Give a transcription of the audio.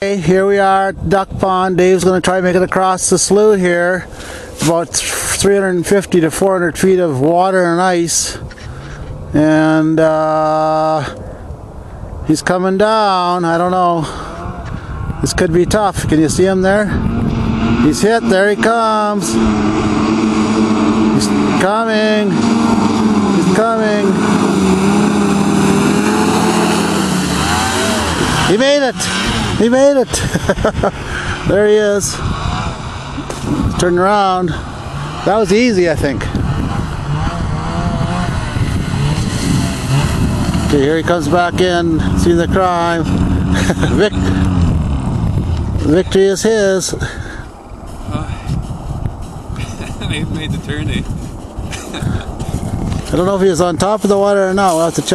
Okay, here we are at Duck Pond. Dave's going to try to make it across the slough here. About 350 to 400 feet of water and ice. And he's coming down. I don't know. This could be tough. Can you see him there? He's hit. There he comes. He's coming. He's coming. He made it. He made it! There he is. Turn around. That was easy, I think. Okay, here he comes back in. See the crime. Victory is his. He made the turn, eh? I don't know if he was on top of the water or not. We'll have to check.